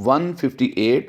158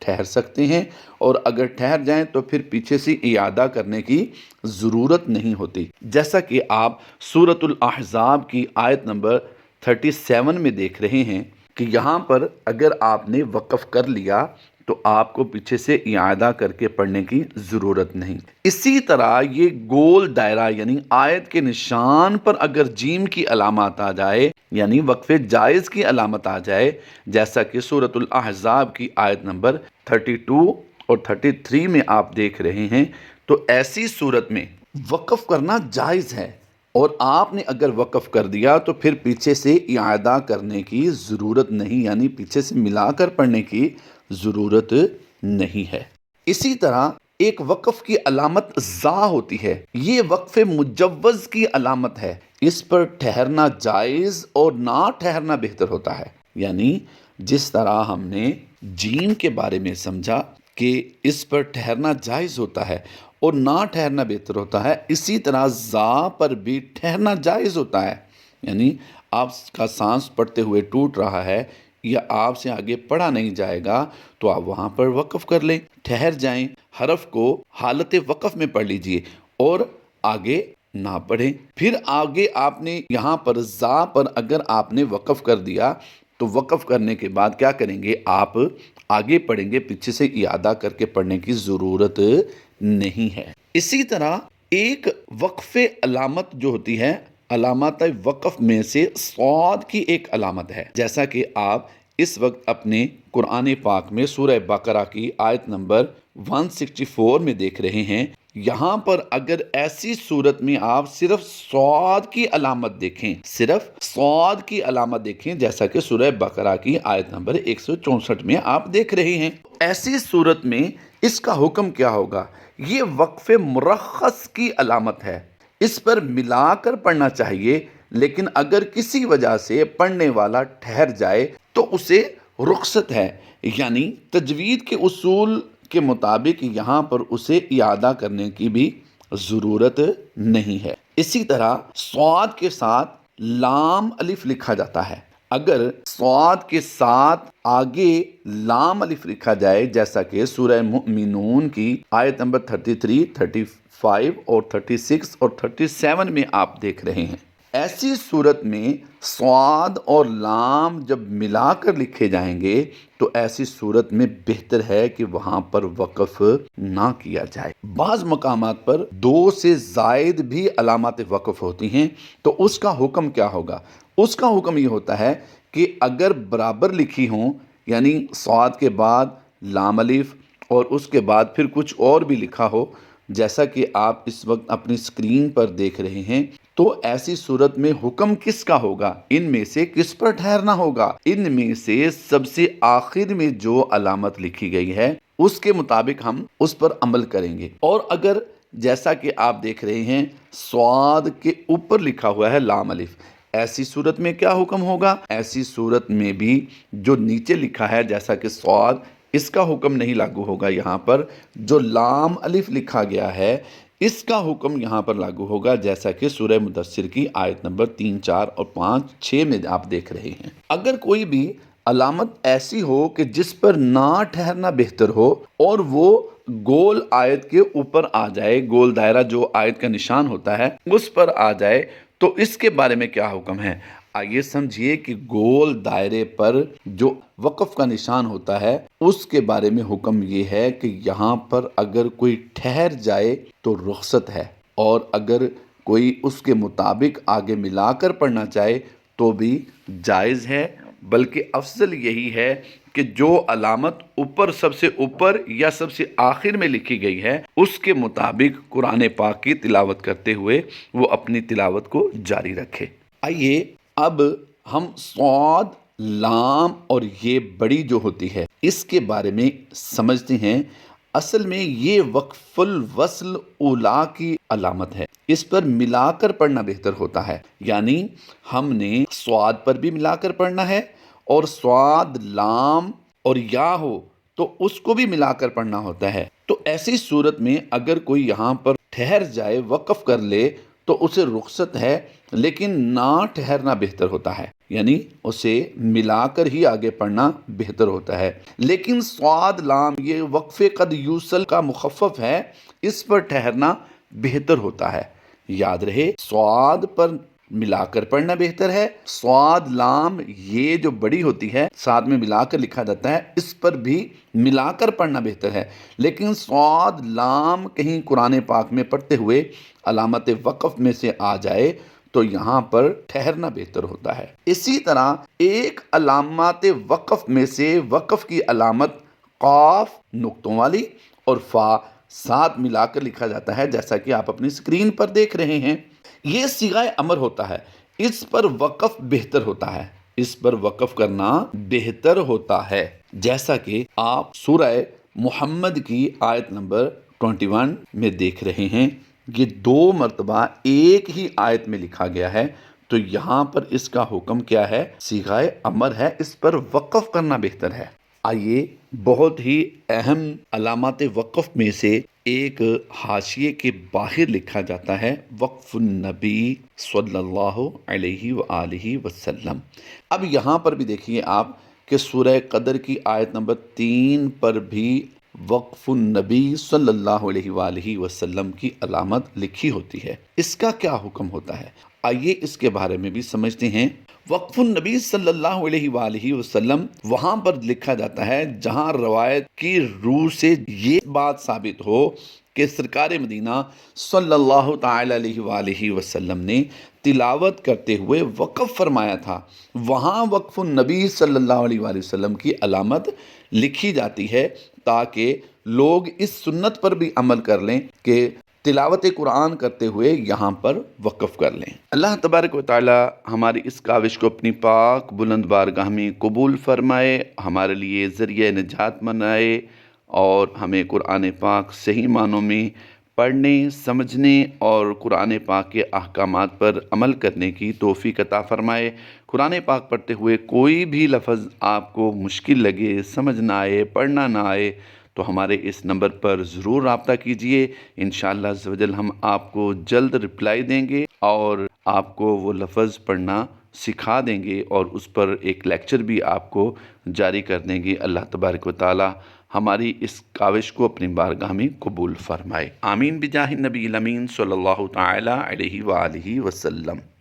ٹھہر سکتے ہیں، اور اگر ٹھہر جائیں تو پھر پیچھے سے اعادہ کرنے کی ضرورت نہیں ہوتی، جیسا کہ آپ سورۃ الاحزاب کی آیت نمبر 37 میں دیکھ رہے ہیں کہ یہاں پر اگر آپ نے وقف کر لیا تو آپ کو پیچھے سے اعادہ کر کے پڑھنے کی ضرورت نہیں۔ اسی طرح یہ گول دائرہ یعنی آیت کے نشان پر اگر جیم کی علامت آ جائے یعنی وقف جائز کی علامت آ جائے، جیسا کہ سورۃ الاحزاب کی آیت نمبر 32 اور 33 میں آپ دیکھ رہے ہیں، تو ایسی صورت میں وقف کرنا جائز ہے، اور آپ نے اگر وقف کر دیا تو پھر پیچھے سے اعادہ کرنے کی ضرورت نہیں، یعنی پیچھے سے ملا کر پڑھنے کی ضرورت نہیں ہے۔ اسی طرح ایک وقف کی علامت زا ہوتی ہے، یہ وقف مجوز کی علامت ہے، اس پر ٹھہرنا جائز اور نہ ٹھہرنا بہتر ہوتا ہے۔ یعنی جس طرح ہم نے جیم کے بارے میں سمجھا کہ اس پر ٹھہرنا جائز ہوتا ہے اور نہ ٹھہرنا بہتر ہوتا ہے، اسی طرح زا پر بھی ٹھہرنا جائز ہوتا ہے، یعنی آپ کا سانس پڑھتے ہوئے ٹوٹ رہا ہے یا آپ سے آگے پڑھا نہیں جائے گا تو آپ وہاں پر وقف کر لیں، ٹھہر جائیں، حرف کو حالت وقف میں پڑھ لیجئے اور آگے نہ پڑھیں۔ پھر آگے آپ نے یہاں پر زا پر اگر آپ نے وقف کر دیا تو وقف کرنے کے بعد کیا کریں گے، آپ آگے پڑھیں گے، پیچھے سے اعادہ کر کے پڑھنے کی ضرورت نہیں ہے۔ اسی طرح ایک وقف علامت جو ہوتی ہے، علامات وقف میں سے صاد کی ایک علامت ہے، جیسا کہ آپ اس وقت اپنے قرآن پاک میں سورہ بقرہ کی آیت نمبر 164 میں دیکھ رہے ہیں۔ یہاں پر اگر ایسی صورت میں آپ صرف صاد کی علامت دیکھیں، صرف صاد کی علامت دیکھیں، جیسا کہ سورہ بقرہ کی آیت نمبر 164 میں آپ دیکھ رہے ہیں، ایسی صورت میں اس کا حکم کیا ہوگا؟ یہ وقف مرخص کی علامت ہے، اس پر ملا کر پڑھنا چاہیے، لیکن اگر کسی وجہ سے پڑھنے والا ٹھہر جائے تو اسے رخصت ہے، یعنی تجوید کے اصول کے مطابق یہاں پر اسے اعادہ کرنے کی بھی ضرورت نہیں ہے۔ اسی طرح صاد کے ساتھ لام الف لکھا جاتا ہے، اگر صاد کے ساتھ آگے لام الف لکھا جائے، جیسا کہ سورہ مؤمنون کی آیت نمبر 33، 35 اور 36 اور 37 میں آپ دیکھ رہے ہیں، ایسی صورت میں صاد اور لام جب ملا کر لکھے جائیں گے تو ایسی صورت میں بہتر ہے کہ وہاں پر وقف نہ کیا جائے۔ بعض مقامات پر 2 سے زائد بھی علامات وقف ہوتی ہیں، تو اس کا حکم کیا ہوگا؟ اس کا حکم یہ ہوتا ہے کہ اگر برابر لکھی ہوں، یعنی صاد کے بعد لام الف اور اس کے بعد پھر کچھ اور بھی لکھا ہو، جیسا کہ آپ اس وقت اپنی اسکرین پر دیکھ رہے ہیں، تو ایسی صورت میں حکم کس کا ہوگا؟ ان میں سے کس پر ٹھہرنا ہوگا؟ ان میں سے سب سے آخر میں جو علامت لکھی گئی ہے اس کے مطابق ہم اس پر عمل کریں گے۔ اور اگر جیسا کہ آپ دیکھ رہے ہیں صاد کے اوپر لکھا ہوا ہے لام الف، ایسی صورت میں کیا حکم ہوگا؟ ایسی صورت میں بھی جو نیچے لکھا ہے جیسا کہ صاد، اس کا حکم نہیں لاگو ہوگا، یہاں پر جو لام الف لکھا گیا ہے اس کا حکم یہاں پر لاگو ہوگا، جیسا کہ سورہ مدثر کی آیت نمبر 3، 4 اور 5، 6 میں آپ دیکھ رہے ہیں۔ اگر کوئی بھی علامت ایسی ہو کہ جس پر نہ ٹھہرنا بہتر ہو اور وہ گول آیت کے اوپر آ جائے، گول دائرہ جو آیت کا نشان ہوتا ہے اس پر آ جائے، تو اس کے بارے میں کیا حکم ہے؟ آئیے سمجھیے کہ گول دائرے پر جو وقف کا نشان ہوتا ہے اس کے بارے میں حکم یہ ہے کہ یہاں پر اگر کوئی ٹھہر جائے تو رخصت ہے، اور اگر کوئی اس کے مطابق آگے ملا کر پڑھنا چاہے تو بھی جائز ہے، بلکہ افضل یہی ہے کہ جو علامت اوپر سب سے اوپر یا سب سے آخر میں لکھی گئی ہے اس کے مطابق قرآن پاک کی تلاوت کرتے ہوئے وہ اپنی تلاوت کو جاری رکھے۔ آئیے اب ہم صاد، لام اور یہ بڑی جو ہوتی ہے اس کے بارے میں سمجھتے ہیں۔ اصل میں یہ وقف الوصل اولا کی علامت ہے، اس پر ملا کر پڑھنا بہتر ہوتا ہے، یعنی ہم نے صاد پر بھی ملا کر پڑھنا ہے، اور صاد، لام اور یا ہو تو اس کو بھی ملا کر پڑھنا ہوتا ہے۔ تو ایسی صورت میں اگر کوئی یہاں پر ٹھہر جائے، وقف کر لے، تو اسے رخصت ہے، لیکن نہ ٹھہرنا بہتر ہوتا ہے، یعنی اسے ملا کر ہی آگے پڑھنا بہتر ہوتا ہے۔ لیکن صاد لام یہ وقف قد یوصل کا مخفف ہے، اس پر ٹھہرنا بہتر ہوتا ہے۔ یاد رہے صاد پر ملا کر پڑھنا بہتر ہے، صاد لام یہ جو بڑی ہوتی ہے ساتھ میں ملا کر لکھا جاتا ہے، اس پر بھی ملا کر پڑھنا بہتر ہے۔ لیکن صاد لام کہیں قرآن پاک میں پڑھتے ہوئے علامت وقف میں سے آ جائے تو یہاں پر ٹھہرنا بہتر ہوتا ہے۔ اسی طرح ایک علامات وقف میں سے وقف کی علامت قاف نقطوں والی اور فا ساتھ ملا کر لکھا جاتا ہے، جیسا کہ آپ اپنی اسکرین پر دیکھ رہے ہیں۔ یہ صیغہ امر ہوتا ہے، اس پر وقف بہتر ہوتا ہے، اس پر وقف کرنا بہتر ہوتا ہے، جیسا کہ آپ سورہ محمد کی آیت نمبر 21 میں دیکھ رہے ہیں۔ یہ 2 مرتبہ ایک ہی آیت میں لکھا گیا ہے، تو یہاں پر اس کا حکم کیا ہے؟ صیغہ امر ہے، اس پر وقف کرنا بہتر ہے۔ آئیے بہت ہی اہم علامات وقف میں سے ایک حاشیے کے باہر لکھا جاتا ہے وقف النبی صلی اللہ علیہ وآلہ وسلم۔ اب یہاں پر بھی دیکھیے آپ کہ سورہ قدر کی آیت نمبر 3 پر بھی وقف النبی صلی اللہ علیہ وآلہ وسلم کی علامت لکھی ہوتی ہے۔ اس کا کیا حکم ہوتا ہے؟ آئیے اس کے بارے میں بھی سمجھتے ہیں۔ وقف النبی صلی اللہ علیہ وآلہ وسلم وہاں پر لکھا جاتا ہے جہاں روایت کی روح سے یہ بات ثابت ہو کہ سرکار مدینہ صلی اللہ تعالی علیہ وآلہ وسلم نے تلاوت کرتے ہوئے وقف فرمایا تھا، وہاں وقف النبی صلی اللہ علیہ وآلہ وسلم کی علامت لکھی جاتی ہے تاکہ لوگ اس سنت پر بھی عمل کر لیں کہ تلاوت قرآن کرتے ہوئے یہاں پر وقف کر لیں۔ اللہ تبارک و تعالی ہماری اس کاوش کو اپنی پاک بلند بارگاہ میں قبول فرمائے، ہمارے لیے ذریعہ نجات بنائے اور ہمیں قرآن پاک صحیح معنوں میں پڑھنے، سمجھنے اور قرآن پاک کے احکامات پر عمل کرنے کی توفیق عطا فرمائے۔ قرآن پاک پڑھتے ہوئے کوئی بھی لفظ آپ کو مشکل لگے، سمجھ نہ آئے، پڑھنا نہ آئے تو ہمارے اس نمبر پر ضرور رابطہ کیجئے، انشاءاللہ عز و جل ہم آپ کو جلد رپلائی دیں گے اور آپ کو وہ لفظ پڑھنا سکھا دیں گے اور اس پر ایک لیکچر بھی آپ کو جاری کر دیں گے۔ اللہ تبارک و تعالی ہماری اس کاوش کو اپنی بارگاہ میں قبول فرمائے۔ آمین بجاہ النبی الامین صلی اللہ تعالی علیہ وآلہ وسلم۔